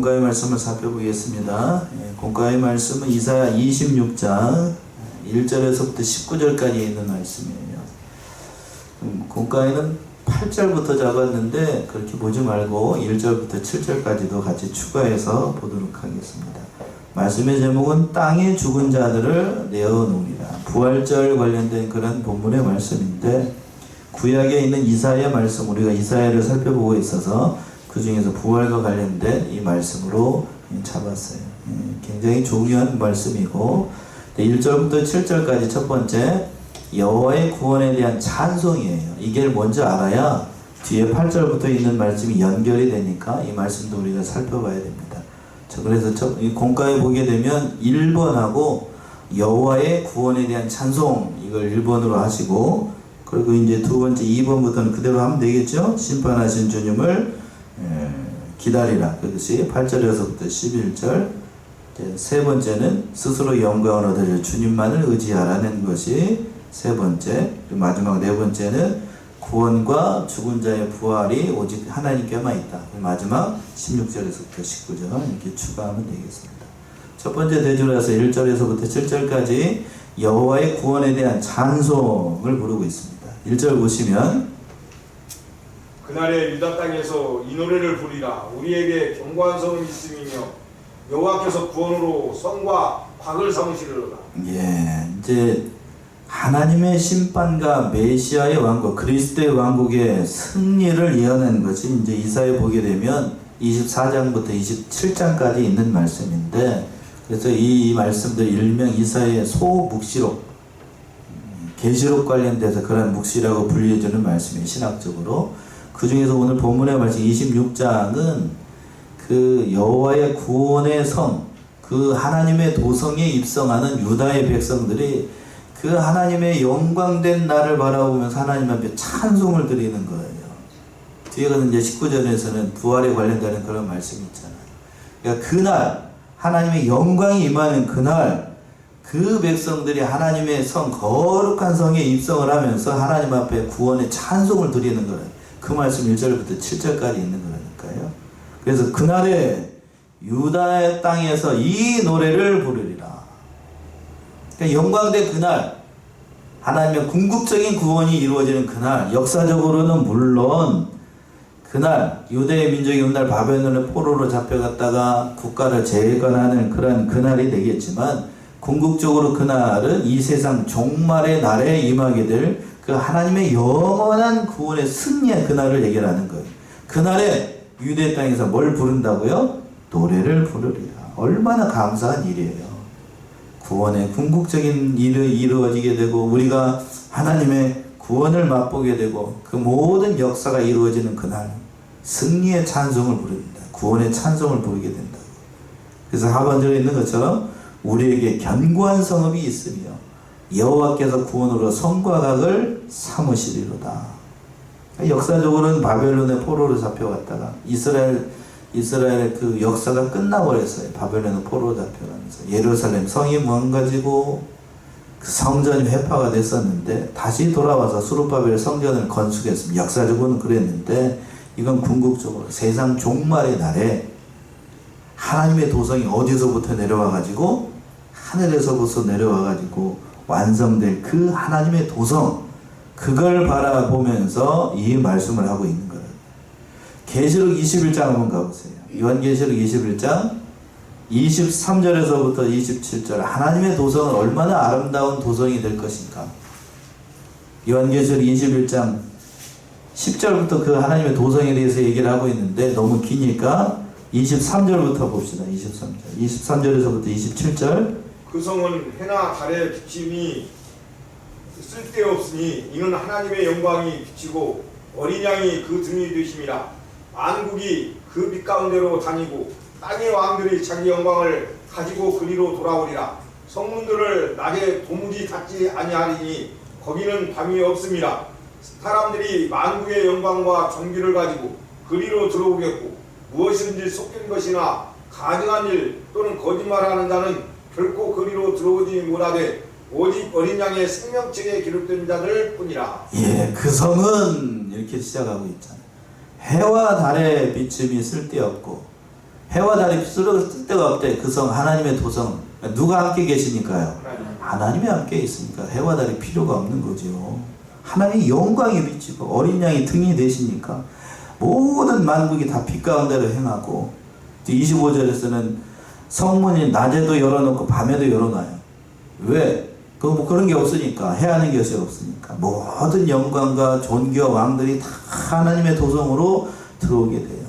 공과의 말씀을 살펴보겠습니다. 공과의 말씀은 이사야 26장 1절에서부터 19절까지 있는 말씀이에요. 공과에는 8절부터 잡았는데 그렇게 보지 말고 1절부터 7절까지도 같이 추가해서 보도록 하겠습니다. 말씀의 제목은 땅에 죽은 자들을 내어놓으리라. 부활절 관련된 그런 본문의 말씀인데, 구약에 있는 이사야 말씀, 우리가 이사야를 살펴보고 있어서 그 중에서 부활과 관련된 이 말씀으로 잡았어요. 굉장히 중요한 말씀이고, 1절부터 7절까지 첫 번째 여호와의 구원에 대한 찬송이에요. 이게 먼저 알아야 뒤에 8절부터 있는 말씀이 연결이 되니까 이 말씀도 우리가 살펴봐야 됩니다. 그래서 공과에 보게 되면 1번하고 여호와의 구원에 대한 찬송, 이걸 1번으로 하시고, 그리고 이제 두 번째 2번부터는 그대로 하면 되겠죠. 심판하신 주님을 기다리라, 그것이 8절에서부터 11절. 세 번째는 스스로 영광을 얻으려 주님만을 의지하라는 것이 세 번째. 그리고 마지막 네 번째는 구원과 죽은 자의 부활이 오직 하나님께만 있다. 마지막 16절에서부터 19절 이렇게 추가하면 되겠습니다. 첫 번째 대주라서 1절에서부터 7절까지 여호와의 구원에 대한 찬송을 부르고 있습니다. 1절 보시면, 그날에 유다 땅에서 이 노래를 부리라. 우리에게 견고한 성은 있음이며 여호와께서 구원으로 성과 곽을 삼으시리로다. 이제 하나님의 심판과 메시아의 왕국, 그리스도의 왕국의 승리를 예언하는 것이 이제 이사야에 보게 되면 24장부터 27장까지 있는 말씀인데, 그래서 이 말씀들 일명 이사야의 소묵시록, 계시록 관련돼서 그런 묵시라고 불려주는 말씀이에요, 신학적으로. 그 중에서 오늘 본문의 말씀 26장은 그 여호와의 구원의 성, 그 하나님의 도성에 입성하는 유다의 백성들이 그 하나님의 영광된 날을 바라보면서 하나님 앞에 찬송을 드리는 거예요. 뒤에 가는 이제 19절에서는 부활에 관련되는 그런 말씀이 있잖아요. 그러니까 그날 하나님의 영광이 임하는 그날 그 백성들이 하나님의 성, 거룩한 성에 입성을 하면서 하나님 앞에 구원의 찬송을 드리는 거예요. 그 말씀 1절부터 7절까지 있는 거라니까요. 그래서 그날에 유다의 땅에서 이 노래를 부르리라. 그러니까 영광된 그날, 하나님의 궁극적인 구원이 이루어지는 그날, 역사적으로는 물론 그날 유대의 민족이 오늘 바벨론의 포로로 잡혀갔다가 국가를 재건하는 그런 그날이 되겠지만, 궁극적으로 그날은 이 세상 종말의 날에 임하게 될 그 하나님의 영원한 구원의 승리의 그날을 얘기하는 거예요. 그날에 유대 땅에서 뭘 부른다고요? 노래를 부르리라. 얼마나 감사한 일이에요. 구원의 궁극적인 일이 이루어지게 되고, 우리가 하나님의 구원을 맛보게 되고, 그 모든 역사가 이루어지는 그날 승리의 찬송을 부릅니다. 구원의 찬송을 부르게 된다. 그래서 하반절에 있는 것처럼 우리에게 견고한 성읍이 있으며 여호와께서 구원으로 성과 곽을 삼으시리로다. 역사적으로는 바벨론의 포로로 잡혀갔다가 이스라엘의 그 역사가 끝나버렸어요. 바벨론의 포로로 잡혀가면서 예루살렘 성이 무너지고 그 성전이 회파가 됐었는데, 다시 돌아와서 수르바벨 성전을 건축했습니다. 역사적으로는 그랬는데, 이건 궁극적으로 세상 종말의 날에 하나님의 도성이 어디서부터 내려와가지고 하늘에서부터 내려와가지고 완성될 그 하나님의 도성, 그걸 바라보면서 이 말씀을 하고 있는 거예요. 계시록 21장 한번 가보세요. 요한계시록 21장 23절에서부터 27절, 하나님의 도성은 얼마나 아름다운 도성이 될 것인가. 요한계시록 21장 10절부터 그 하나님의 도성에 대해서 얘기를 하고 있는데 너무 기니까 23절부터 봅시다. 23절에서부터 27절. 그 성은 해나 달의 비침이 쓸데없으니 이는 하나님의 영광이 비치고 어린 양이 그 등이 되심이라. 만국이 그 빛 가운데로 다니고 땅의 왕들이 자기 영광을 가지고 그리로 돌아오리라. 성문들을 낮에 도무지 닫지 아니하리니 거기는 밤이 없음이라. 사람들이 만국의 영광과 존귀를 가지고 그리로 들어오겠고, 무엇이든지 속된 것이나 가증한 일 또는 거짓말하는 자는 결코 그리로 들어오지 못하되 오직 어린 양의 생명책에 기록된 자들 뿐이라. 그 성은 이렇게 시작하고 있잖아요. 해와 달의 비침이 쓸데없고 해와 달이 쓸데가 없대. 그 성 하나님의 도성 누가 함께 계시니까요? 하나님이 함께 있으니까 해와 달이 필요가 없는 거죠. 하나님의 영광이 비치고 어린 양이 등이 되시니까 모든 만국이 다 빛 가운데로 행하고 25절에서는 성문이 낮에도 열어놓고 밤에도 열어놔요. 왜? 뭐 그런 게 없으니까, 해하는 것이 없으니까 모든 영광과 존귀와 왕들이 다 하나님의 도성으로 들어오게 돼요.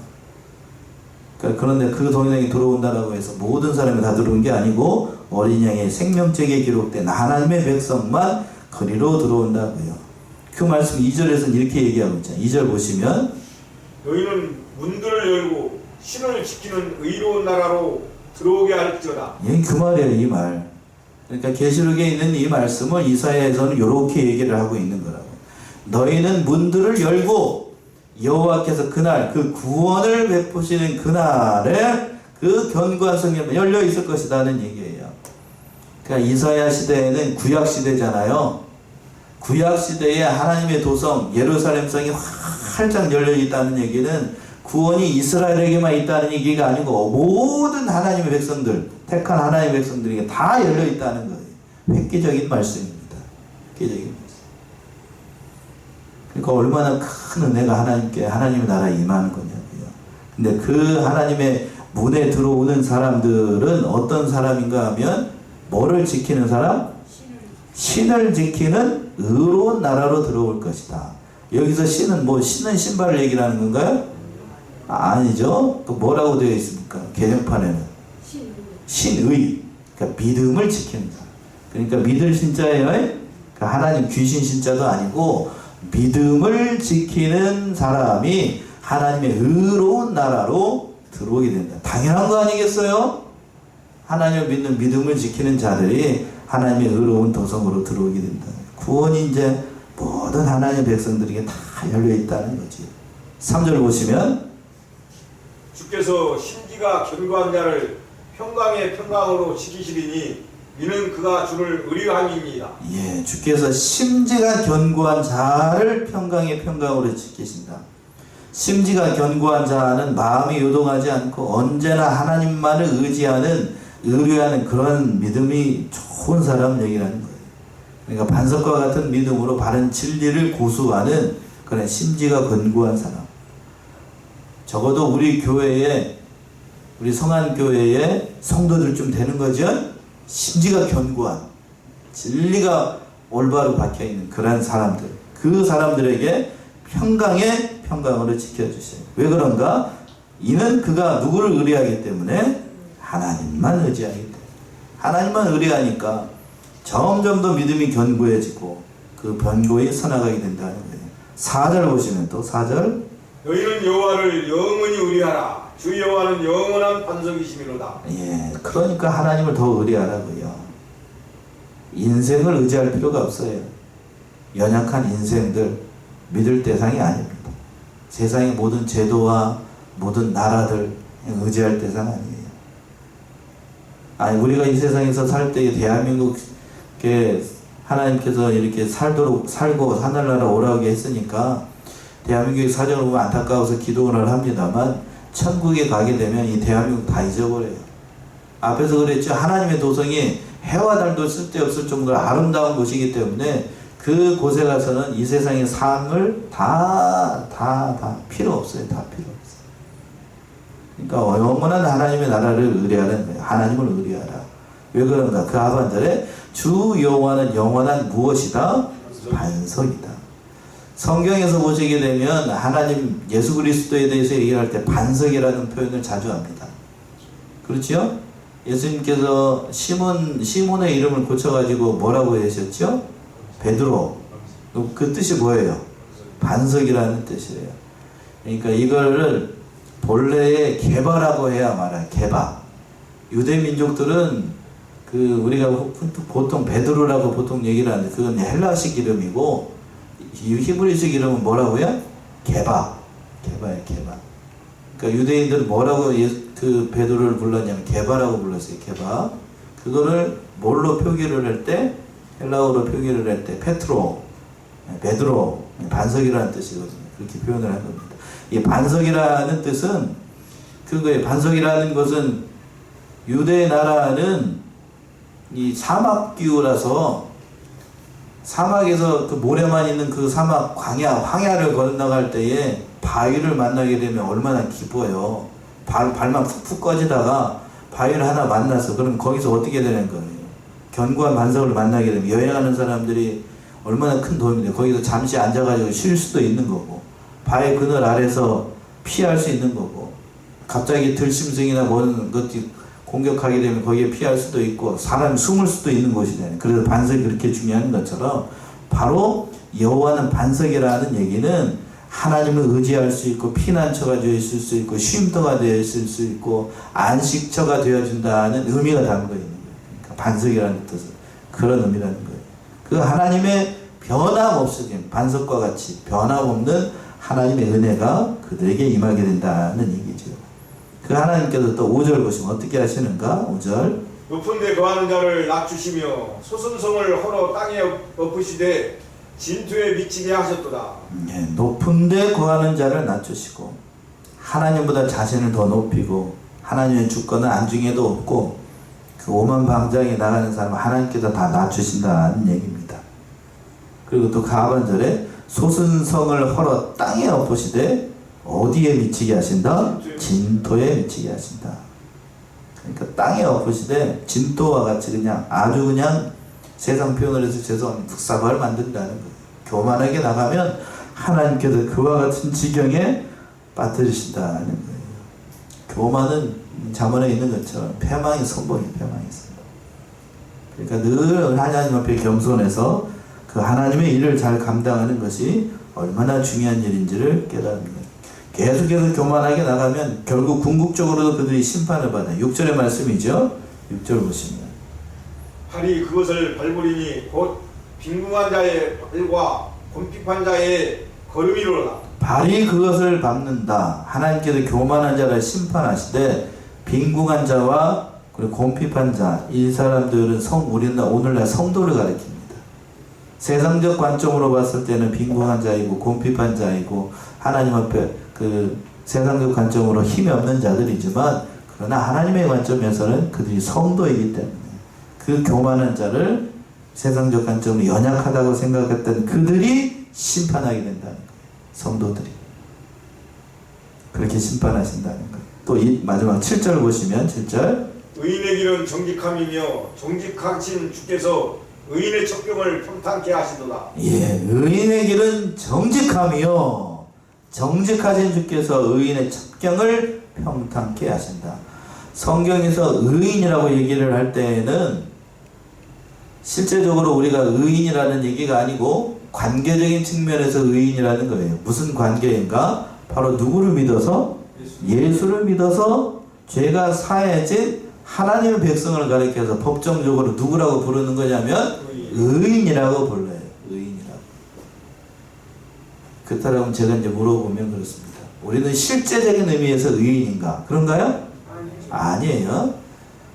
그런데 그 동행이 들어온다라고 해서 모든 사람이 다 들어온 게 아니고 어린 양의 생명책에 기록된 하나님의 백성만 그리로 들어온다고요. 그 말씀 2절에서는 이렇게 얘기하고 있잖아요. 2절 보시면 너희는 문들을 열고 신을 지키는 의로운 나라로 들어오게 할지어다. 그 말이에요. 이 말. 그러니까 계시록에 있는 이 말씀을 이사야에서는 이렇게 얘기를 하고 있는 거라고. 너희는 문들을 열고 여호와께서 그날 그 구원을 베푸시는 그날에 그 견고한 성이 열려 있을 것이라는 얘기예요. 그러니까 이사야 시대에는 구약 시대잖아요. 구약 시대에 하나님의 도성 예루살렘 성이 활짝 열려 있다는 얘기는 구원이 이스라엘에게만 있다는 얘기가 아니고 모든 하나님의 백성들, 택한 하나님의 백성들에게 다 열려 있다는 거예요. 획기적인 말씀입니다. 획기적인 말씀. 그러니까 얼마나 큰 은혜가 하나님의 나라에 임하는 거냐고요. 근데 그 하나님의 문에 들어오는 사람들은 어떤 사람인가 하면 뭐를 지키는 사람? 신을 지키는 의로운 나라로 들어올 것이다. 여기서 신은 신은 신발을 얘기하는 건가요? 아니죠. 또 뭐라고 되어 있습니까? 개정판에는 신의. 그러니까 믿음을 지키는 사람. 그러니까 믿을 신자예요. 그러니까 하나님 귀신 신자도 아니고 믿음을 지키는 사람이 하나님의 의로운 나라로 들어오게 된다. 당연한 거 아니겠어요? 하나님을 믿는 믿음을 지키는 자들이 하나님의 의로운 도성으로 들어오게 된다. 구원이 이제 모든 하나님의 백성들에게 다 열려 있다는 거지. 3절 보시면 주께서 심지가 견고한 자를 평강의 평강으로 지키시리니 이는 그가 주를 의뢰함이니이다. 예, 주께서 심지가 견고한 자를 평강의 평강으로 지키신다. 심지가 견고한 자는 마음이 요동하지 않고 언제나 하나님만을 의뢰하는 그런 믿음이 좋은 사람 얘기라는 거예요. 그러니까 반석과 같은 믿음으로 바른 진리를 고수하는 그런 심지가 견고한 사람. 적어도 우리 교회에, 우리 성안교회에 성도들쯤 되는 거죠? 심지가 견고한, 진리가 올바로 박혀있는 그런 사람들. 그 사람들에게 평강의 평강으로 지켜주세요. 왜 그런가? 이는 그가 누구를 의뢰하기 때문에? 하나님만 의지하기 때문에. 하나님만 의뢰하니까 점점 더 믿음이 견고해지고 그 견고히 서나가게 된다는 거예요. 4절 보시면 또 4절 너희는 여호와를 영원히 의뢰하라. 주 여호와는 영원한 반석이시미로다. 예, 그러니까 하나님을 더 의뢰하라고요. 인생을 의지할 필요가 없어요. 연약한 인생들 믿을 대상이 아닙니다. 세상의 모든 제도와 모든 나라들 의지할 대상 아니에요. 아니, 우리가 이 세상에서 살 때 대한민국에 하나님께서 이렇게 살고 하늘나라 오라고 했으니까 대한민국의 사정을 보면 안타까워서 기도를 합니다만 천국에 가게 되면 이 대한민국 다 잊어버려요. 앞에서 그랬죠. 하나님의 도성이 해와 달도 쓸데없을 정도로 아름다운 곳이기 때문에 그 곳에 가서는 이 세상의 삶을 다 필요 없어요. 다 필요 없어요. 그러니까 영원한 하나님의 나라를 의뢰하는 거예요. 하나님을 의뢰하라. 왜 그런가? 그 하반절에 주 여호와는 영원한 무엇이다? 반석이다. 성경에서 보시게 되면 하나님 예수 그리스도에 대해서 얘기할 때 반석이라는 표현을 자주 합니다. 그렇죠? 예수님께서 시몬의 이름을 고쳐가지고 뭐라고 하셨죠? 베드로. 그 뜻이 뭐예요? 반석이라는 뜻이에요. 그러니까 이거를 본래의 개바라고 해야 말아요. 개바. 유대 민족들은 우리가 보통 베드로라고 보통 얘기를 하는데 그건 헬라식 이름이고 히브리식 이름은 뭐라고요? 개바. 개바예요, 개바. 그러니까 유대인들은 뭐라고 그 베드로를 불렀냐면 개바라고 불렀어요. 개바. 그거를 뭘로 표기를 할 때? 헬라어로 표기를 할 때 페트로, 베드로, 반석이라는 뜻이거든요. 그렇게 표현을 한 겁니다. 이 반석이라는 뜻은 그거예요. 반석이라는 것은 유대 나라는 이 사막 기후라서 사막에서 그 모래만 있는 그 사막 황야를 건너갈 때에 바위를 만나게 되면 얼마나 기뻐요. 발만 푹푹 꺼지다가 바위를 하나 만나서 그럼 거기서 어떻게 되는 거예요? 견고한 반석을 만나게 되면 여행하는 사람들이 얼마나 큰 도움이 돼요. 거기서 잠시 앉아가지고 쉴 수도 있는 거고 바위 그늘 아래서 피할 수 있는 거고 갑자기 들짐승이나 모든 것이 공격하게 되면 거기에 피할 수도 있고 사람이 숨을 수도 있는 곳이잖아요. 그래서 반석이 그렇게 중요한 것처럼 바로 여호와는 반석이라는 얘기는 하나님을 의지할 수 있고 피난처가 되어 있을 수 있고 쉼터가 되어 있을 수 있고 안식처가 되어준다는 의미가 담겨 있는 거예요. 그러니까 반석이라는 뜻은 그런 의미라는 거예요. 그 하나님의 변함없으신 반석과 같이 변함없는 하나님의 은혜가 그들에게 임하게 된다는 얘기죠. 그 하나님께서 또 5절 보시면 어떻게 하시는가? 5절 높은 데 거하는 자를 낮추시며 소순성을 헐어 땅에 엎으시되 진토에 미치게 하셨도다. 높은 데 거하는 자를 낮추시고 하나님보다 자신을 더 높이고 하나님의 주권은 안중에도 없고 그 오만방장에 나가는 사람은 하나님께서 다 낮추신다는 얘기입니다. 그리고 또 하반절에 소순성을 헐어 땅에 엎으시되 어디에 미치게 하신다? 진토에 미치게 하신다. 그러니까 땅에 엎으시되 진토와 같이 그냥 아주 그냥 세상 표현을 해서 죄송합니다. 묵사발을 만든다는 거예요. 교만하게 나가면 하나님께서 그와 같은 지경에 빠뜨리신다는 거예요. 교만은 잠언에 있는 것처럼 패망이 선봉이 패망이 선봉. 그러니까 늘 하나님 앞에 겸손해서 그 하나님의 일을 잘 감당하는 것이 얼마나 중요한 일인지를 깨닫는 계속해서 교만하게 나가면 결국 궁극적으로도 그들이 심판을 받아요. 6절의 말씀이죠. 6절 보시면 팔이 그것을 밟으리니 곧 빈궁한 자의 발과 곤핍한 자의 걸음이로다. 발이 그것을 밟는다. 하나님께서 교만한 자를 심판하시되 빈궁한 자와 그리고 곤핍한 자, 이 사람들은 우리는 오늘날 성도를 가리킵니다. 세상적 관점으로 봤을 때는 빈궁한 자이고 곤핍한 자이고 하나님 앞에 그 세상적 관점으로 힘이 없는 자들이지만 그러나 하나님의 관점에서는 그들이 성도이기 때문에 그 교만한 자를 세상적 관점으로 연약하다고 생각했던 그들이 심판하게 된다는 거예요. 성도들이 그렇게 심판하신다는 거예요. 또 이 마지막 7절 보시면 7절 의인의 길은 정직함이며 정직하신 주께서 의인의 첩경을 평탄케 하시도다. 의인의 길은 정직함이요 정직하신 주께서 의인의 첩경을 평탄케 하신다. 성경에서 의인이라고 얘기를 할 때에는 실제적으로 우리가 의인이라는 얘기가 아니고 관계적인 측면에서 의인이라는 거예요. 무슨 관계인가? 바로 누구를 믿어서? 예수를 믿어서 죄가 사해진 하나님의 백성을 가리켜서 법정적으로 누구라고 부르는 거냐면 의인이라고 불러요. 의인이라고. 그렇다면 제가 이제 물어보면 그렇습니다. 우리는 실제적인 의미에서 의인인가? 그런가요? 아니에요.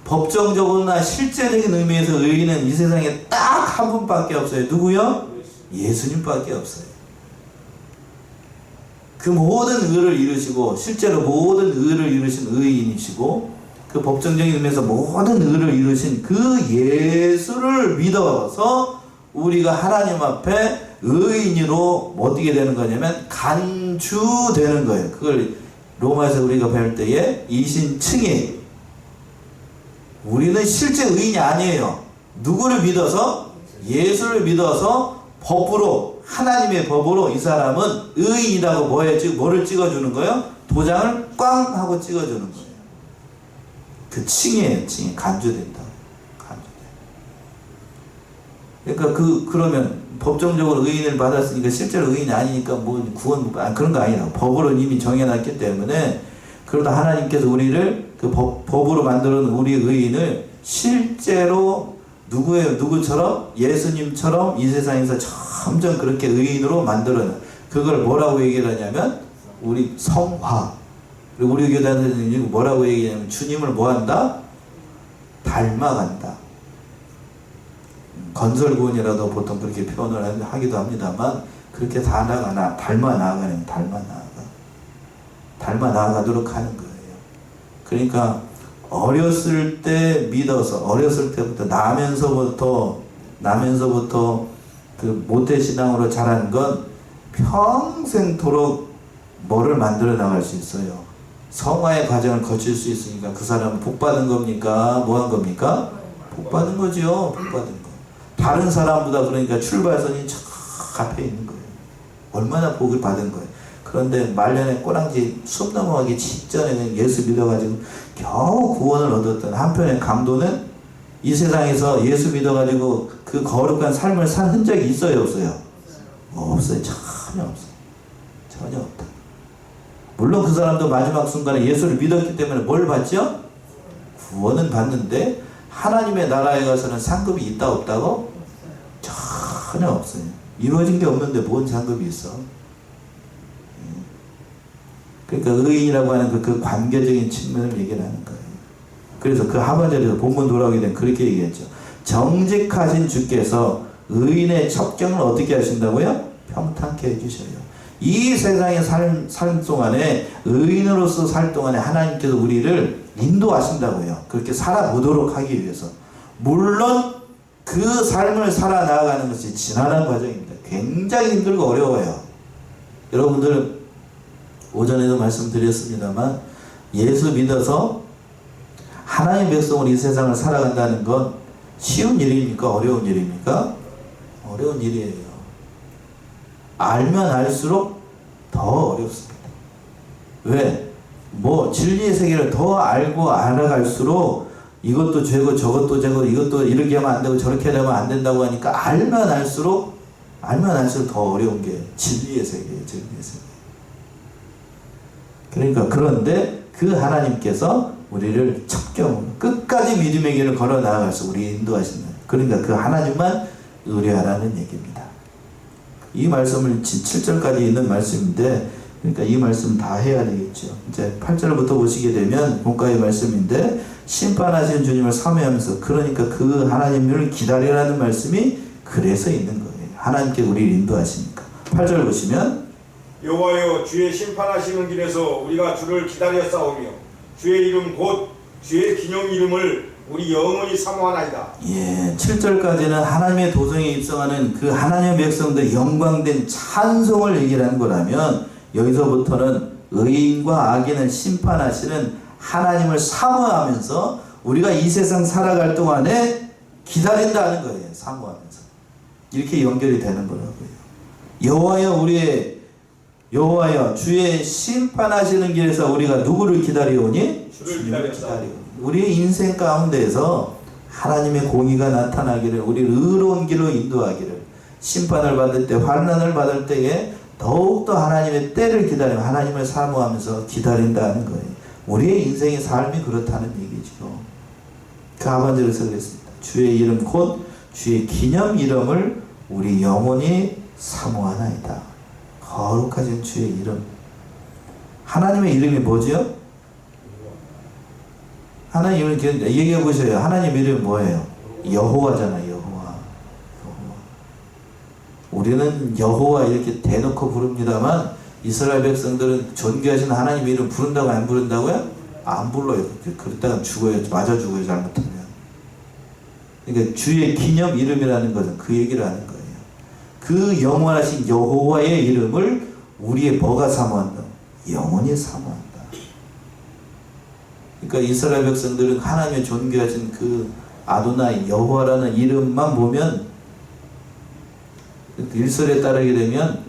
법정적으로나 실제적인 의미에서 의인은 이 세상에 딱 한 분밖에 없어요. 누구요? 예수님밖에 없어요. 그 모든 의를 이루시고 실제로 모든 의를 이루신 의인이시고 그 법정적인 의미에서 모든 의를 이루신 그 예수를 믿어서 우리가 하나님 앞에 의인으로 어떻게 되는 거냐면 간주되는 거예요. 그걸 로마에서 우리가 배울 때에 이신칭의 우리는 실제 의인이 아니에요. 누구를 믿어서? 예수를 믿어서 법으로 하나님의 법으로 이 사람은 의인이라고 뭐를 찍어주는 거예요? 도장을 꽝 하고 찍어주는 거예요. 그 칭이에요. 칭이 간주된다. 그러니까 그러면 법정적으로 의인을 받았으니까 실제로 의인이 아니니까 뭐 구원 그런 거 아니라 법으로 이미 정해놨기 때문에 그러다 하나님께서 우리를 그 법으로 만들어 놓은 우리 의인을 실제로 누구처럼? 예수님처럼 이 세상에서 점점 그렇게 의인으로 만들어놔. 그걸 뭐라고 얘기를 하냐면 우리 성화. 그리고 우리 교단에서는 뭐라고 얘기하냐면 주님을 뭐한다? 닮아간다. 건설구원이라도 보통 그렇게 표현을 하기도 합니다만 그렇게 닮아 나아가는 닮아 나아가도록 하는 거예요. 그러니까 어렸을 때 믿어서 어렸을 때부터 나면서부터 그 모태신앙으로 자란 건 평생토록 뭐를 만들어 나갈 수 있어요. 성화의 과정을 거칠 수 있으니까 그 사람은 복 받은 겁니까? 뭐 한 겁니까? 복 받은 거죠. 복 받은 거. 다른 사람보다 그러니까 출발선이 저 앞에 있는 거예요. 얼마나 복을 받은 거예요. 그런데 말년에 꼬랑지 숨 넘어가기 직전에 예수 믿어가지고 겨우 구원을 얻었던 한편의 강도는 이 세상에서 예수 믿어가지고 그 거룩한 삶을 산 흔적이 있어요, 없어요? 없어요. 전혀 없어요. 전혀 없다. 물론 그 사람도 마지막 순간에 예수를 믿었기 때문에 뭘 받죠? 구원은 받는데 하나님의 나라에 가서는 상급이 있다 없다고? 전혀 없어요. 이루어진 게 없는데 뭔 상급이 있어? 그러니까 의인이라고 하는 그 관계적인 측면을 얘기하는 거예요. 그래서 그 하반절에서 본문 돌아오게 되면 그렇게 얘기했죠. 정직하신 주께서 의인의 첩경을 어떻게 하신다고요? 평탄케 해주셔요. 이 세상의 삶 동안에 의인으로서 살 동안에 하나님께서 우리를 인도하신다고요. 그렇게 살아보도록 하기 위해서. 물론 그 삶을 살아나가는 것이 지난한 과정입니다. 굉장히 힘들고 어려워요. 여러분들 오전에도 말씀드렸습니다만 예수 믿어서 하나님의 백성으로 이 세상을 살아간다는 건 쉬운 일입니까? 어려운 일입니까? 어려운 일이에요. 알면 알수록 더 어렵습니다. 왜? 진리의 세계를 더 알고 알아갈수록 이것도 죄고 저것도 죄고 이것도 이렇게 하면 안 되고 저렇게 하면 안 된다고 하니까 알면 알수록 더 어려운 게 진리의 세계예요. 진리의 세계. 그러니까 그런데 그 하나님께서 우리를 첩경으로 끝까지 믿음의 길을 걸어 나아가서 우리 인도하시는, 그러니까 그 하나님만 의뢰하라는 얘기입니다. 이 말씀을 7절까지 있는 말씀인데, 그러니까 이 말씀 다 해야 되겠죠. 이제 8절부터 보시게 되면 본가의 말씀인데, 심판하신 주님을 사모하면서, 그러니까 그 하나님을 기다리라는 말씀이 그래서 있는 거예요. 하나님께 우리를 인도하시니까. 8절 보시면, 여호와여, 주의 심판하시는 길에서 우리가 주를 기다려 싸우며 주의 이름 곧 주의 기념 이름을 우리 영원히 사모하나이다. 예, 7절까지는 하나님의 도성에 입성하는 그 하나님의 백성들의 영광된 찬송을 얘기하는 거라면, 여기서부터는 의인과 악인을 심판하시는 하나님을 사모하면서 우리가 이 세상 살아갈 동안에 기다린다는 거예요. 사모하면서. 이렇게 연결이 되는 거라고요. 여호와여 주의 심판하시는 길에서 우리가 누구를 기다리오니? 주를 기다리오니. 우리의 인생 가운데에서 하나님의 공의가 나타나기를, 우리를 의로운 길로 인도하기를, 심판을 받을 때, 환난을 받을 때에 더욱더 하나님의 때를 기다리며 하나님을 사모하면서 기다린다는 거예요. 우리의 인생의 삶이 그렇다는 얘기죠. 그 하반절에서 그랬습니다. 주의 이름 곧 주의 기념 이름을 우리 영원히 사모하나이다. 거룩하신 주의 이름. 하나님의 이름이 뭐죠? 하나님 이름 얘기해 보세요. 하나님 이름이 뭐예요? 여호와잖아요. 여호와. 우리는 여호와 이렇게 대놓고 부릅니다만 이스라엘 백성들은 존귀하신 하나님 이름 부른다고 안 부른다고요? 안 불러요. 그랬다가 죽어요. 맞아 죽어요. 잘못하면. 그러니까 주의 기념 이름이라는 것은 그 얘기를 하는 거예요. 그 영원하신 여호와의 이름을 우리의 뭐가 사모한다? 영원히 사모한다. 그러니까 이스라엘 백성들은 하나님의 존귀하신 그 아도나이 여호와라는 이름만 보면, 일설에 따르게 되면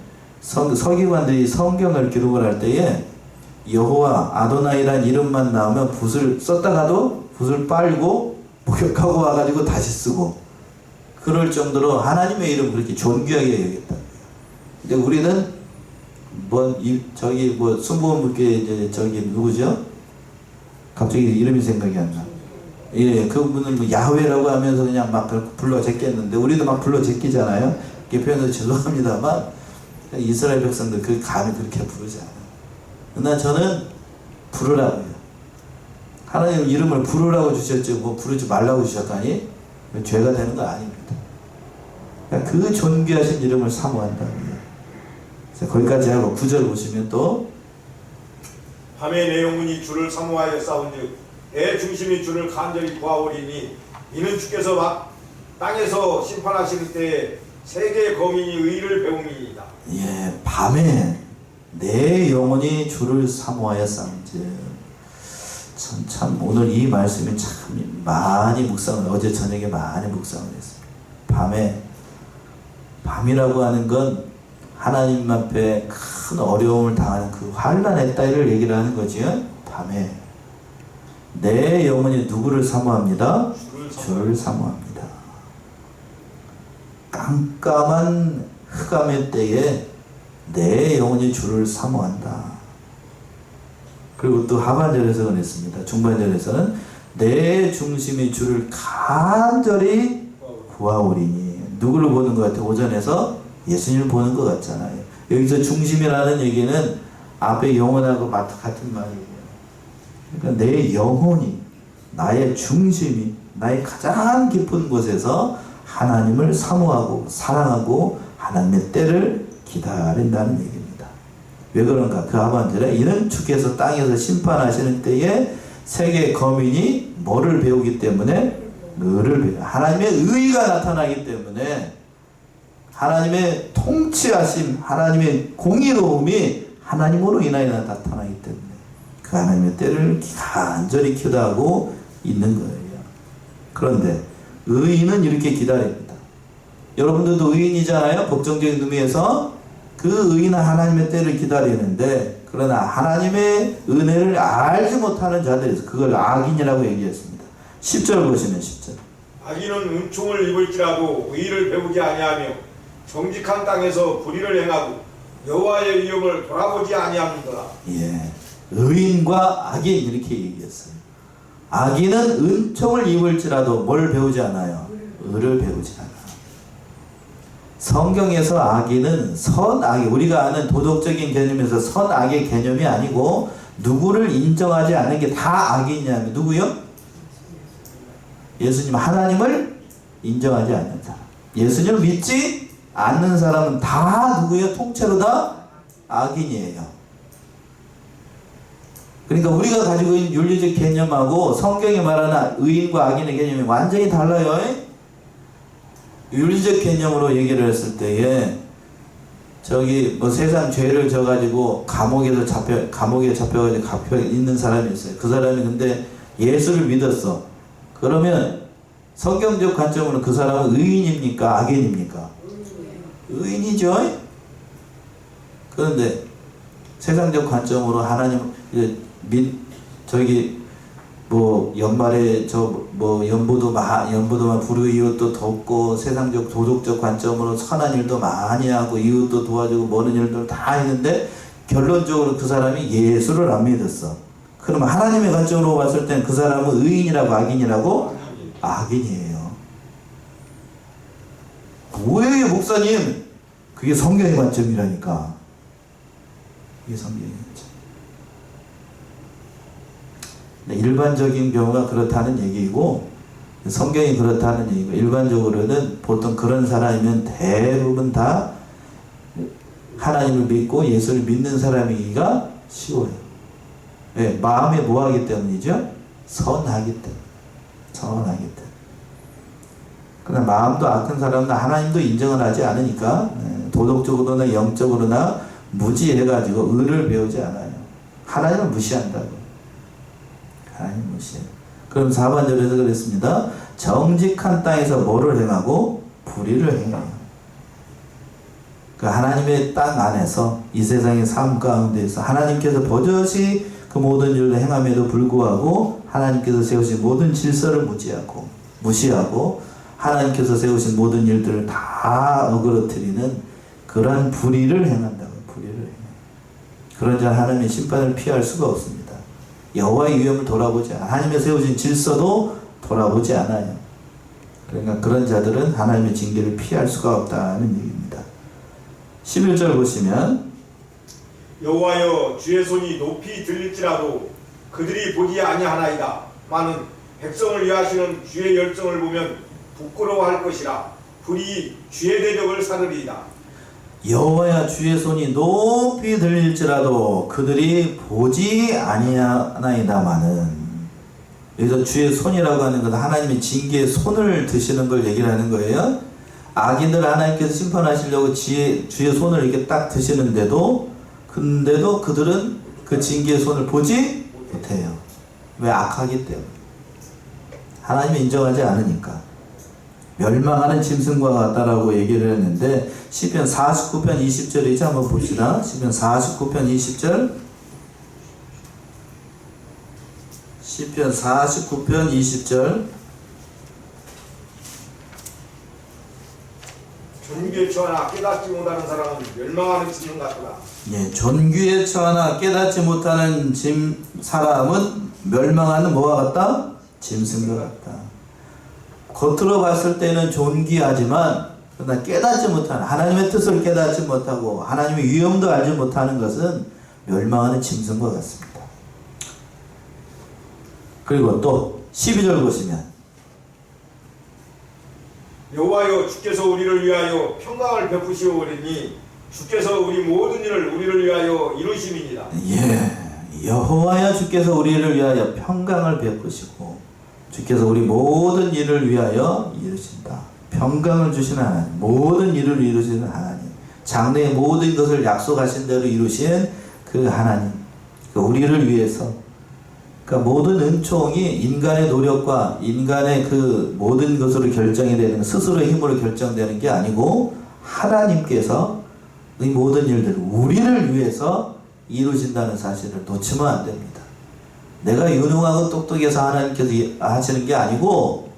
서기관들이 성경을 기록을 할 때에 여호와 아도나이라는 이름만 나오면 붓을 썼다가도 붓을 빨고 목욕하고 와가지고 다시 쓰고, 그럴 정도로 하나님의 이름 그렇게 존귀하게 여겼다. 근데 우리는 순복음교회 누구죠? 갑자기 이름이 생각이 안 나. 예, 그분은 야훼라고 하면서 그냥 막 불러 제꼈는데, 우리도 막 불러 제끼잖아요. 이렇게 표현해서 죄송합니다만 이스라엘 백성들 그 감히 그렇게 부르지 않아요. 그러나 저는 부르라고요. 하나님 이름을 부르라고 주셨죠. 부르지 말라고 주셨다니 죄가 되는 거 아닙니다. 그러니까 그 존귀하신 이름을 사모한다고요. 거기까지 하고 9절 보시면 또 밤에 내 영혼이 주를 사모하여 싸운즉 내 중심이 주를 간절히 구하오리니 이는 주께서 막 땅에서 심판하시는 때에 세계의 거민이 의를 배움이니이다. 예, 밤에 내 영혼이 주를 사모하여 싸운즉. 참 오늘 이 말씀이 참 많이 묵상을, 어제 저녁에 많이 묵상을 했습니다. 밤이라고 하는 건 하나님 앞에 큰 어려움을 당하는 그 환난의 때를 얘기를 하는 거지. 밤에 내 영혼이 누구를 사모합니다? 주를 사모합니다. 깜깜한 흑암의 때에 내 영혼이 주를 사모한다. 그리고 또 하반절에서 그랬습니다. 중반절에서는 내 중심이 주를 간절히 구하오리니. 누구를 보는 것 같아요? 오전에서 예수님을 보는 것 같잖아요. 여기서 중심이라는 얘기는 앞에 영혼하고 같은 말이에요. 그러니까 내 영혼이, 나의 중심이, 나의 가장 깊은 곳에서 하나님을 사모하고 사랑하고 하나님의 때를 기다린다는 얘기입니다. 왜 그런가? 그 하반절에 이는 주께서 땅에서 심판하시는 때에 세계 거민이 뭐를 배우기 때문에? 의를 배워. 하나님의 의가 나타나기 때문에, 하나님의 통치하심, 하나님의 공의로움이 하나님으로 인하여 나타나기 때문에 그 하나님의 때를 간절히 기도하고 있는 거예요. 그런데 의인은 이렇게 기다립니다. 여러분들도 의인이잖아요. 법정적인 의미에서 그 의인은 하나님의 때를 기다리는데, 그러나 하나님의 은혜를 알지 못하는 자들에서 그걸 악인이라고 얘기했습니다. 10절 보시면 10절. 악인은 은총을 입을지라도 의를 배우지 아니하며 정직한 땅에서 불의를 행하고 여호와의 위엄을 돌아보지 아니하는도다. 예, 의인과 악인 이렇게 얘기했어요. 악인은 은총을 입을지라도 뭘 배우지 않아요? 의를 배우지 않아요. 성경에서 악인은 선악이, 우리가 아는 도덕적인 개념에서 선악의 개념이 아니고 누구를 인정하지 않는 게 다 악이냐면 누구요? 예수님, 하나님을 인정하지 않는 사람. 예수님을 믿지 않는 사람은 다 누구예요? 통째로 다 악인이에요. 그러니까 우리가 가지고 있는 윤리적 개념하고 성경이 말하는 의인과 악인의 개념이 완전히 달라요. 윤리적 개념으로 얘기를 했을 때에 뭐 세상 죄를 져가지고 감옥에 잡혀가지고 갇혀 있는 사람이 있어요. 그 사람이 근데 예수를 믿었어. 그러면 성경적 관점으로 그 사람은 의인입니까? 악인입니까? 의인이죠. 그런데 세상적 관점으로 하나님 뭐 연말에 연보도만 부르고 이웃도 돕고 세상적 도덕적 관점으로 선한 일도 많이 하고 이웃도 도와주고 모든 일들 다 했는데 결론적으로 그 사람이 예수를 안 믿었어. 그러면 하나님의 관점으로 봤을 땐 그 사람은 의인이라고 악인이라고? 악인이에요. 뭐예요 목사님? 그게 성경의 관점이라니까. 이게 성경의 관점. 일반적인 경우가 그렇다는 얘기고 성경이 그렇다는 얘기고, 일반적으로는 보통 그런 사람이면 대부분 다 하나님을 믿고 예수를 믿는 사람이기가 쉬워요. 네, 마음에 뭐하기 때문이죠? 선하기 때문에. 선하기 때문에. 그러나 마음도 악한 사람은 하나님도 인정을 하지 않으니까 도덕적으로나 영적으로나 무지해가지고 의를 배우지 않아요. 하나님을 무시한다고. 하나님 무시해요. 그럼 4반절에서 그랬습니다. 정직한 땅에서 뭐를 행하고? 불의를 행해요. 그 하나님의 땅 안에서 이 세상의 삶 가운데서 하나님께서 버젓이 그 모든 일을 행함에도 불구하고 하나님께서 세우신 모든 질서를 무시하고 하나님께서 세우신 모든 일들을 다 어그러뜨리는 그러한 불의를 행한다고. 불의를 행해요. 그런 자 하나님의 심판을 피할 수가 없습니다. 여호와의 위엄을 돌아보지 않아요. 하나님의 세우신 질서도 돌아보지 않아요. 그러니까 그런 자들은 하나님의 징계를 피할 수가 없다는 얘기입니다. 11절 보시면 여호와여 주의 손이 높이 들릴지라도 그들이 보지 아니하나이다. 많은 백성을 위하시는 주의 열정을 보면 부끄러워할 것이라. 불이 주의 대적을 사르리이다. 여호와야 주의 손이 높이 들릴지라도 그들이 보지 아니하나이다마는. 여기서 주의 손이라고 하는 건 하나님의 징계의 손을 드시는 걸 얘기를 하는 거예요. 악인들 하나님께서 심판하시려고 주의 손을 이렇게 딱 드시는데도 근데도 그들은 그 징계의 손을 보지 못해요. 왜? 악하기 때문에. 하나님이 인정하지 않으니까. 멸망하는 짐승과 같다라고 얘기를 했는데 시편 49편 20절이죠. 한번 봅시다. 시편 49편 20절. 시편 49편 20절. 존귀에 처하나 깨닫지 못하는 사람은 멸망하는 짐승 같구나. 예, 존귀에 처하나 깨닫지 못하는 사람은 멸망하는 뭐와 같다? 짐승과 같다. 겉으로 봤을 때는 존귀하지만 그러나 깨닫지 못하는, 하나님의 뜻을 깨닫지 못하고 하나님의 위엄도 알지 못하는 것은 멸망하는 짐승과 같습니다. 그리고 또 12절 보시면 여호와여 주께서 우리를 위하여 평강을 베푸시오리니 주께서 우리 모든 일을 우리를 위하여 이루심이니라. 예, 여호와야 주께서 우리를 위하여 평강을 베푸시고 주께서 우리 모든 일을 위하여 이루신다. 평강을 주시는 하나님, 모든 일을 이루시는 하나님, 장래의 모든 것을 약속하신 대로 이루신 그 하나님, 우리를 위해서, 그러니까 모든 은총이 인간의 노력과 인간의 그 모든 것으로 결정이 되는, 스스로의 힘으로 결정되는 게 아니고 하나님께서 이 모든 일들을 우리를 위해서 이루신다는 사실을 놓치면 안 됩니다. 내가 유능하고 똑똑해서 하나님께서 하시는 게 아니고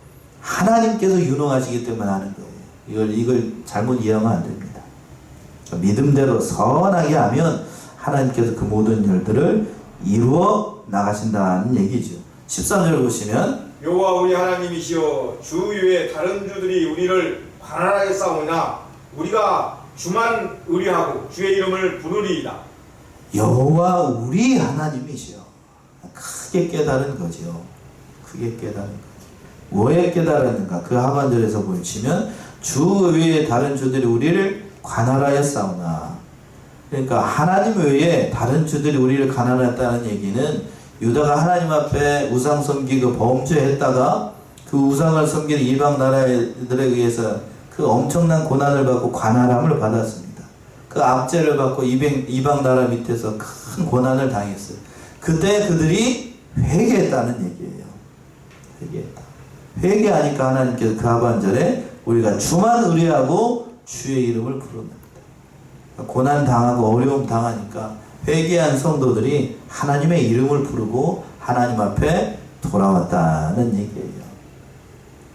하나님께서 유능하시기 때문에 하는 거예요. 이걸 잘못 이해하면 안 됩니다. 믿음대로 선하게 하면 하나님께서 그 모든 일들을 이루어 나가신다는 얘기죠. 13절 보시면 여호와 우리 하나님이시여 주 외에 다른 주들이 우리를 관할하게 싸우나 우리가 주만 의뢰하고 주의 이름을 부르리이다. 여호와 우리 하나님이시여. 크게 깨달은 거죠. 크게 깨달은 거죠. 왜 깨달았는가? 그 하반절에서 보시면 주 외에 다른 주들이 우리를 관할하여 싸우나. 그러니까 하나님 외에 다른 주들이 우리를 관할했다는 얘기는 유다가 하나님 앞에 우상 섬기고 범죄했다가 그 우상을 섬기는 이방 나라들에 의해서 그 엄청난 고난을 받고 관할함을 받았습니다. 그 압제를 받고 이방 나라 밑에서 큰 고난을 당했어요. 그때 그들이 회개했다는 얘기예요. 회개했다. 회개하니까 하나님께서 그 하반절에 우리가 주만 의뢰하고 주의 이름을 부릅니다. 고난 당하고 어려움 당하니까 회개한 성도들이 하나님의 이름을 부르고 하나님 앞에 돌아왔다는 얘기예요.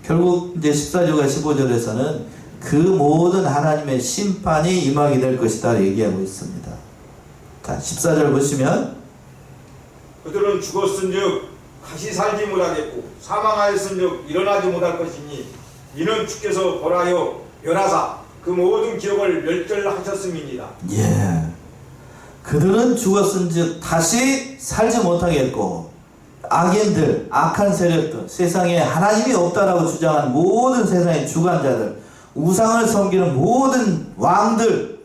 결국 이제 14절과 15절에서는 그 모든 하나님의 심판이 임하게 될 것이다 얘기하고 있습니다. 자, 14절 보시면 그들은 죽었은즉 다시 살지 못하겠고 사망하였은즉 일어나지 못할 것이니 이는 주께서 벌하여 멸하사 그 모든 기업을 멸절하셨음이니라. 예, 그들은 죽었은즉 다시 살지 못하겠고 악인들, 악한 세력들, 세상에 하나님이 없다라고 주장하는 모든 세상의 주관자들, 우상을 섬기는 모든 왕들,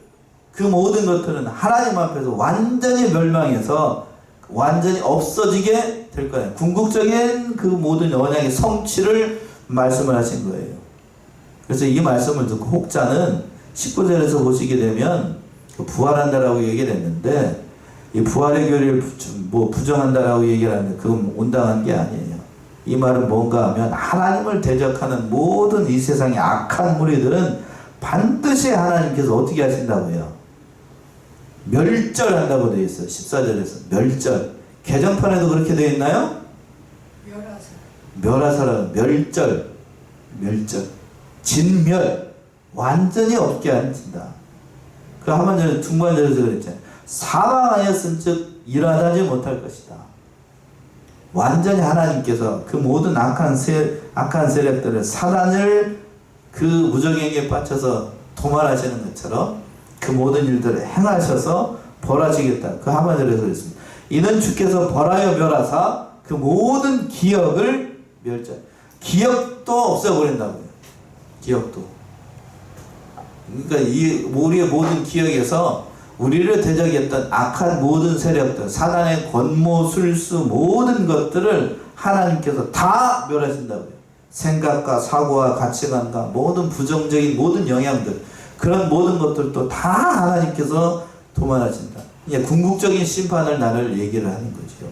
그 모든 것들은 하나님 앞에서 완전히 멸망해서 완전히 없어지게 될 거예요. 궁극적인 그 모든 언약의 성취를 말씀을 하신 거예요. 그래서 이 말씀을 듣고 혹자는 19절에서 보시게 되면 부활한다라고 얘기를 했는데 이 부활의 교리를 부정한다라고 얘기를 하는데 그건 온당한 게 아니에요. 이 말은 뭔가 하면 하나님을 대적하는 모든 이 세상의 악한 무리들은 반드시 하나님께서 어떻게 하신다고요? 멸절한다고 되어 있어요. 14절에서 멸절. 개정판에도 그렇게 되어 있나요? 멸하사라. 멸절. 진멸. 완전히 없게 하신다. 그 하반절에 중반절에서 그랬잖아요. 사망하였은즉 일어나지 못할 것이다. 완전히 하나님께서 그 모든 악한 세력들을 사단을 그 무적행위에 빠져서 도말하시는 것처럼 그 모든 일들을 행하셔서 벌하시겠다. 그 하반절에서 그랬습니다. 이는 주께서 벌하여 멸하사 그 모든 기억을 멸절. 기억도 없애버린다고요. 기억도. 그러니까 이 우리의 모든 기억에서 우리를 대적했던 악한 모든 세력들, 사단의 권모, 술수 모든 것들을 하나님께서 다 멸하신다고요. 생각과 사고와 가치관과 모든 부정적인 모든 영향들, 그런 모든 것들도 다 하나님께서 도말하신다. 이제 궁극적인 심판을 나를 얘기를 하는 거죠.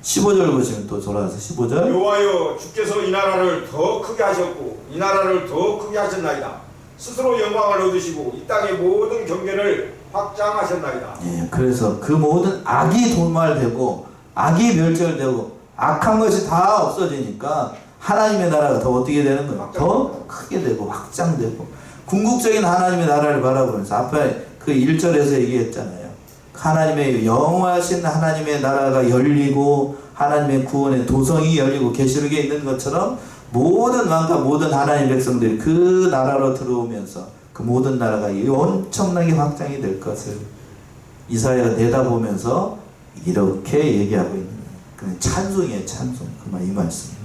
15절 보시면 또 돌아와서 15절. 여호와여 주께서 이 나라를 더 크게 하셨고 이 나라를 더 크게 하셨나이다. 스스로 영광을 얻으시고 이 땅의 모든 경계를 확장하셨나이다. 예, 그래서 그 모든 악이 도말되고 악이 멸절되고 악한 것이 다 없어지니까 하나님의 나라가 더 어떻게 되는 거예요? 더 크게 되고 확장되고 궁극적인 하나님의 나라를 바라보면서 앞에 그 1절에서 얘기했잖아요. 하나님의 영원하신 하나님의 나라가 열리고 하나님의 구원의 도성이 열리고 계시록에 있는 것처럼 모든 왕과 모든 하나님의 백성들이 그 나라로 들어오면서 그 모든 나라가 엄청나게 확장이 될 것을 이사야가 내다보면서 이렇게 얘기하고 있는 거예요. 찬송이에요. 찬송. 이 말씀입니다.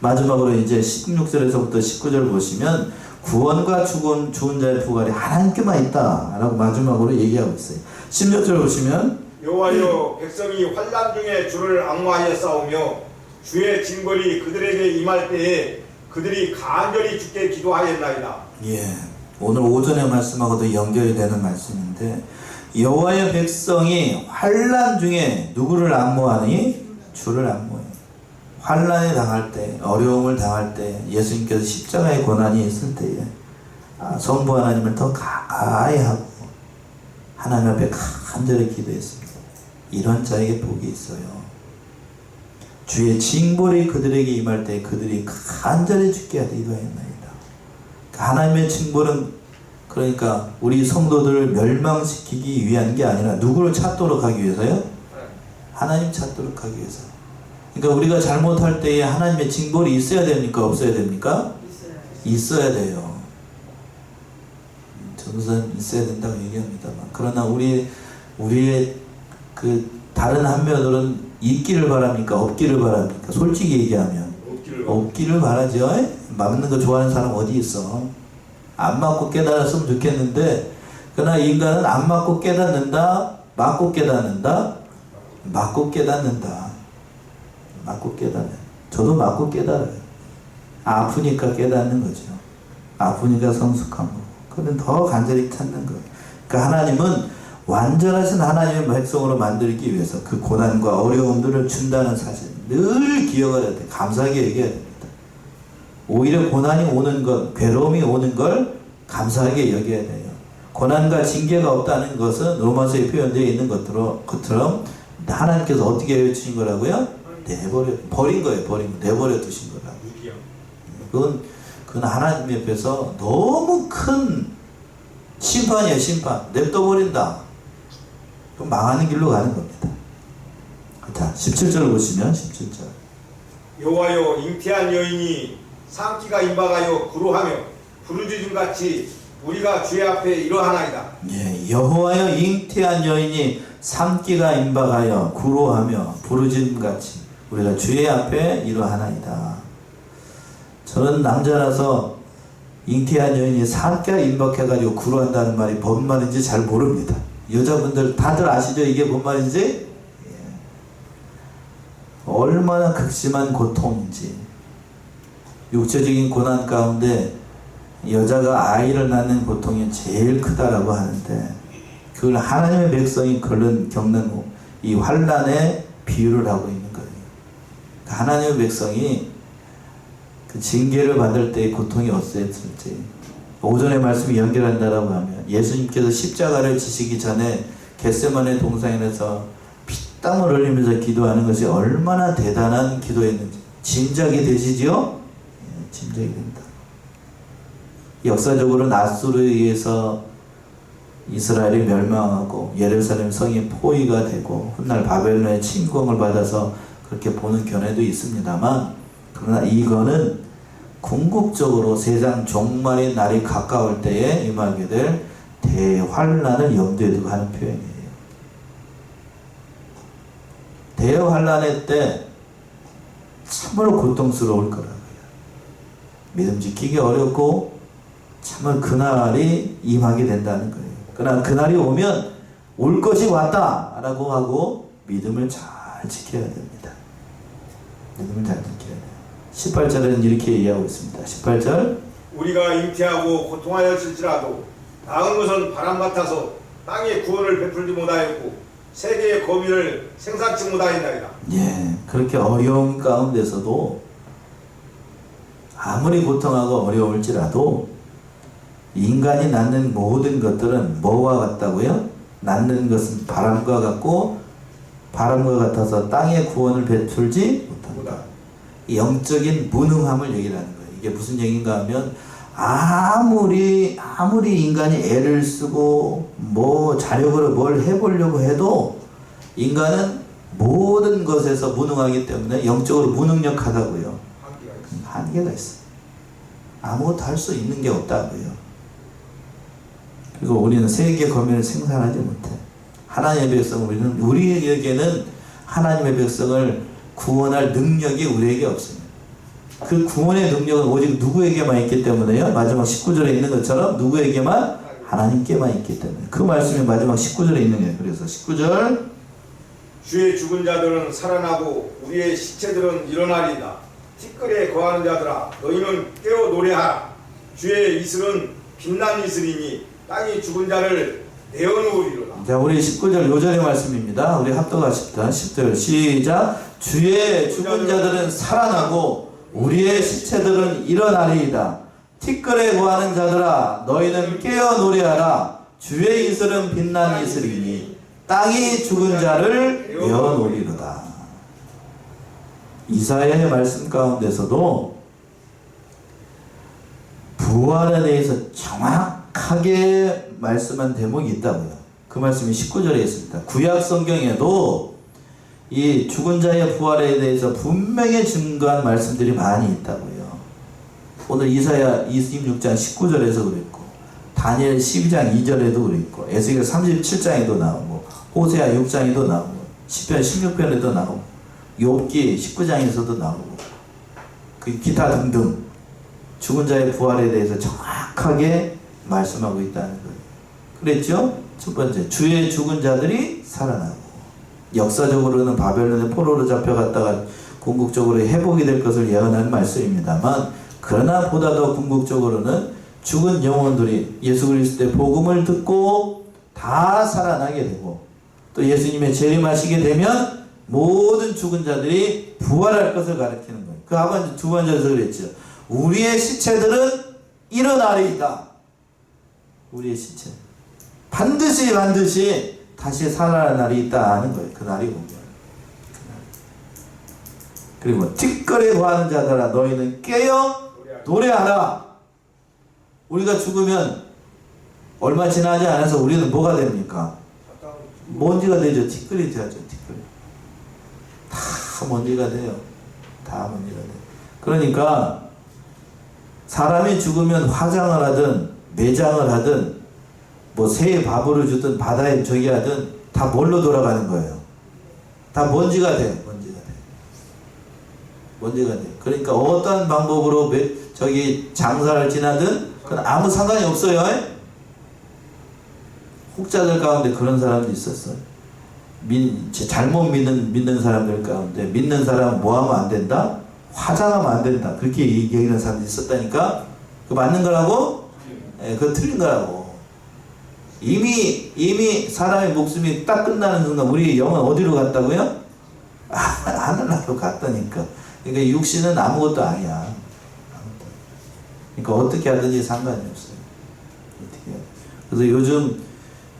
마지막으로 이제 16절에서부터 19절 보시면 구원과 죽은 자의 부활이 하나님께만 있다라고 마지막으로 얘기하고 있어요. 16절 보시면 여호와여 백성이 환난 중에 주를 앙모하여 싸우며 주의 징벌이 그들에게 임할 때에 그들이 간절히 주께 기도하였나이다. 예, 오늘 오전에 말씀하고도 연결이 되는 말씀인데 여호와의 백성이 환난 중에 누구를 앙모하니? 주를 앙모해요. 환난에 당할 때, 어려움을 당할 때, 예수님께서 십자가의 고난이 있을 때에 성부 하나님을 더 가까이 하고 하나님 앞에 간절히 기도했습니다. 이런 자에게 복이 있어요. 주의 징벌이 그들에게 임할 때 그들이 간절히 주께 기도하였나이다. 하나님의 징벌은 그러니까 우리 성도들을 멸망시키기 위한 게 아니라 누구를 찾도록 하기 위해서요? 하나님 찾도록 하기 위해서. 그러니까 우리가 잘못할 때에 하나님의 징벌이 있어야 됩니까? 없어야 됩니까? 있어야 돼요. 저는 있어야 된다고 얘기합니다만 그러나 우리의 그 다른 한면으로는 있기를 바랍니까? 없기를 바랍니까? 솔직히 얘기하면 없기를 바라죠. 맞는 거 좋아하는 사람 어디 있어? 안 맞고 깨달았으면 좋겠는데 그러나 인간은 안 맞고 깨닫는다, 맞고 깨닫는다, 맞고 깨닫는다. 맞고 깨달아요. 저도 맞고 깨달아요. 아프니까 깨닫는 거죠. 아프니까 성숙한 거고. 그건 더 간절히 찾는 거예요. 그러니까 하나님은 완전하신 하나님의 백성으로 만들기 위해서 그 고난과 어려움들을 준다는 사실 늘 기억을 해야 돼요. 감사하게 얘기해야 됩니다. 오히려 고난이 오는 것, 괴로움이 오는 걸 감사하게 여겨야 돼요. 고난과 징계가 없다는 것은 로마서에 표현되어 있는 것처럼 하나님께서 어떻게 해주신 거라고요? 버린 거예요. 내버려 두신 거라고. 그건 하나님 옆에서 너무 큰 심판이에요. 심판. 냅둬버린다. 그럼 망하는 길로 가는 겁니다. 자, 17절을 보시면 17절. 여호와여 잉태한 여인이 상기가 임박하여 구로하며 부르짖음같이 우리가 주의 앞에 이러하나이다. 예, 여호와여 잉태한 여인이 삼기가 임박하여 구로하며 부르짖음같이 우리가 주의 앞에 이러하나이다. 저는 남자라서 잉태한 여인이 삼기가 임박해가지고 구로한다는 말이 뭔 말인지 잘 모릅니다. 여자분들 다들 아시죠? 이게 뭔 말인지? 예. 얼마나 극심한 고통인지. 육체적인 고난 가운데 여자가 아이를 낳는 고통이 제일 크다라고 하는데 그걸 하나님의 백성이 겪는 이 환난에 비유를 하고 있는 거예요. 하나님의 백성이 그 징계를 받을 때의 고통이 어땠을지 오전의 말씀이 연결한다라고 하면 예수님께서 십자가를 지시기 전에 겟세마네 동산에서 피땀을 흘리면서 기도하는 것이 얼마나 대단한 기도였는지 짐작이 되시지요? 예, 짐작이 된다. 역사적으로 낫수르에 의해서 이스라엘이 멸망하고 예루살렘 성이 포위가 되고 훗날 바벨론의 침공을 받아서 그렇게 보는 견해도 있습니다만 그러나 이거는 궁극적으로 세상 종말의 날이 가까울 때에 임하게 될 대환란을 염두에 두고 하는 표현이에요. 대환란의 때 참으로 고통스러울 거라고요. 믿음 지키기 어렵고 참을 그날이 임하게 된다는 거예요. 그러나 그날이 오면 올 것이 왔다라고 하고 믿음을 잘 지켜야 됩니다. 믿음을 잘 지켜야 돼요. 18절에는 이렇게 얘기하고 있습니다. 18절 우리가 잉태하고 고통하였을지라도 나은 것은 바람 같아서 땅의 구원을 베풀지 못하였고 세계의 거민을 생산치 못하였나이다. 예, 그렇게 어려운 가운데서도 아무리 고통하고 어려울지라도 인간이 낳는 모든 것들은 뭐와 같다고요? 낳는 것은 바람과 같고 바람과 같아서 땅의 구원을 베풀지 못한다. 영적인 무능함을 얘기하는 거예요. 이게 무슨 얘기인가 하면 아무리 인간이 애를 쓰고 뭐 자력으로 뭘 해보려고 해도 인간은 모든 것에서 무능하기 때문에 영적으로 무능력하다고요. 한계가 있어요. 아무것도 할 수 있는 게 없다고요. 그리고 우리는 세계 거민을 생산하지 못해. 하나님의 백성 우리에게는 하나님의 백성을 구원할 능력이 우리에게 없습니다. 그 구원의 능력은 오직 누구에게만 있기 때문에요. 마지막 19절에 있는 것처럼 누구에게만? 하나님께만 있기 때문에. 그 말씀이 마지막 19절에 있는 거예요. 그래서 19절 주의 죽은 자들은 살아나고 우리의 시체들은 일어나리이다. 티끌에 거하는 자들아 너희는 깨어 노래하라. 주의 이슬은 빛난 이슬이니 땅이 죽은 자를 내어놓으리로다. 자, 우리 19절 요절의 말씀입니다. 우리 합독하십시다. 10절 시작. 주의 죽은 자들은 살아나고 우리의 시체들은 일어나리이다. 티끌에 거하는 자들아 너희는 깨어 노래하라. 주의 이슬은 빛난 이슬이니 땅이 죽은 자를 내어놓으리로다. 이사야의 말씀 가운데서도 부활에 대해서 정확하게 말씀한 대목이 있다고요. 그 말씀이 19절에 있습니다. 구약 성경에도 이 죽은 자의 부활에 대해서 분명히 증거한 말씀들이 많이 있다고요. 오늘 이사야 26장 19절에서 그랬고 다니엘 12장 2절에도 그랬고 에스겔 37장에도 나오고 호세아 6장에도 나오고 시편 16편에도 나오고 욥기 19장에서도 나오고 그 기타 등등 죽은 자의 부활에 대해서 정확하게 말씀하고 있다는 거예요. 그랬죠? 첫 번째, 주의 죽은 자들이 살아나고 역사적으로는 바벨론의 포로로 잡혀갔다가 궁극적으로 회복이 될 것을 예언하는 말씀입니다만 그러나 보다 더 궁극적으로는 죽은 영혼들이 예수 그리스도의 복음을 듣고 다 살아나게 되고 또 예수님의 재림하시게 되면 모든 죽은 자들이 부활할 것을 가리키는 거예요. 그 아까 두 번째에서 그랬죠. 우리의 시체들은 일어나리이다. 우리의 시체 반드시 다시 살아날 날이 있다 하는 거예요. 그 날이 오면. 그리고 티끌에 거하는 자들아 너희는 깨어 노래하라. 우리가 죽으면 얼마 지나지 않아서 우리는 뭐가 됩니까? 먼지가 되죠. 티끌이 되죠. 티끌. 다 먼지가 돼요. 다 먼지가 돼요. 그러니까 사람이 죽으면 화장을 하든 매장을 하든 뭐 새에 밥으로 주든 바다에 저기 하든 다 뭘로 돌아가는 거예요? 다 먼지가 돼. 먼지가 돼. 그러니까 어떤 방법으로 저기 장사를 지나든 그건 아무 상관이 없어요. 혹자들 가운데 그런 사람도 있었어요. 잘못 믿는 사람들 가운데 믿는 사람은 뭐 하면 안 된다? 화장하면 안 된다. 그렇게 얘기하는 사람도 있었다니까. 그거 맞는 거라고? 예, 그거 틀린 거라고. 이미 사람의 목숨이 딱 끝나는 순간 우리 영은 어디로 갔다고요? 하늘나라로 갔다니까. 그러니까 육신은 아무것도 아니야. 그러니까 어떻게 하든지 상관이 없어요. 어떻게 해야 돼. 그래서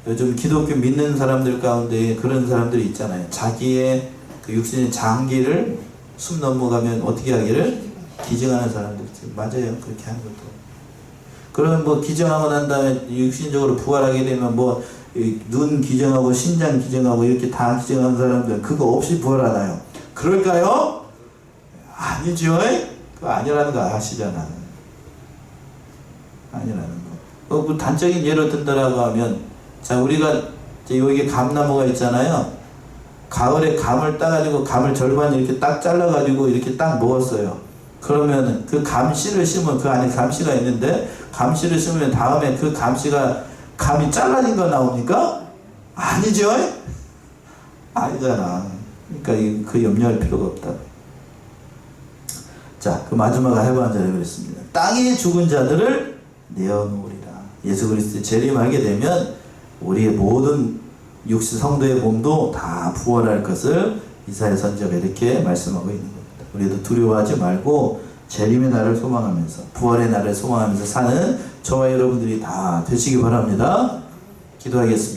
요즘 기독교 믿는 사람들 가운데 그런 사람들이 있잖아요. 자기의 그 육신의 장기를 숨 넘어가면 어떻게 하기를 기증하는 사람들 있어요. 맞아요. 그렇게 하는 것도. 그러면 뭐 기증하고 난 다음에 육신적으로 부활하게 되면 뭐 눈 기증하고 신장 기증하고 이렇게 다 기증하는 사람들 그거 없이 부활하나요? 그럴까요? 아니죠. 그거 아니라는 거 아시잖아. 아니라는 거. 뭐 단적인 예로 든다라고 하면 자 우리가 여기 감나무가 있잖아요. 가을에 감을 따가지고 감을 절반 이렇게 딱 잘라가지고 이렇게 딱 먹었어요. 그러면 그 감씨를 심으면 그 안에 감씨가 있는데 감씨를 심으면 다음에 그 감씨가 감이 잘라진 거 나옵니까? 아니죠? 아니잖아. 그러니까 그 염려할 필요가 없다. 자, 그 마지막 하반절에 그랬습니다. 땅에 죽은 자들을 내어놓으리라. 예수 그리스도의 재림하게 되면 우리의 모든 육신 성도의 몸도 다 부활할 것을 이사야 선지자가 이렇게 말씀하고 있는 겁니다. 우리도 두려워하지 말고 재림의 날을 소망하면서 부활의 날을 소망하면서 사는 저와 여러분들이 다 되시기 바랍니다. 기도하겠습니다.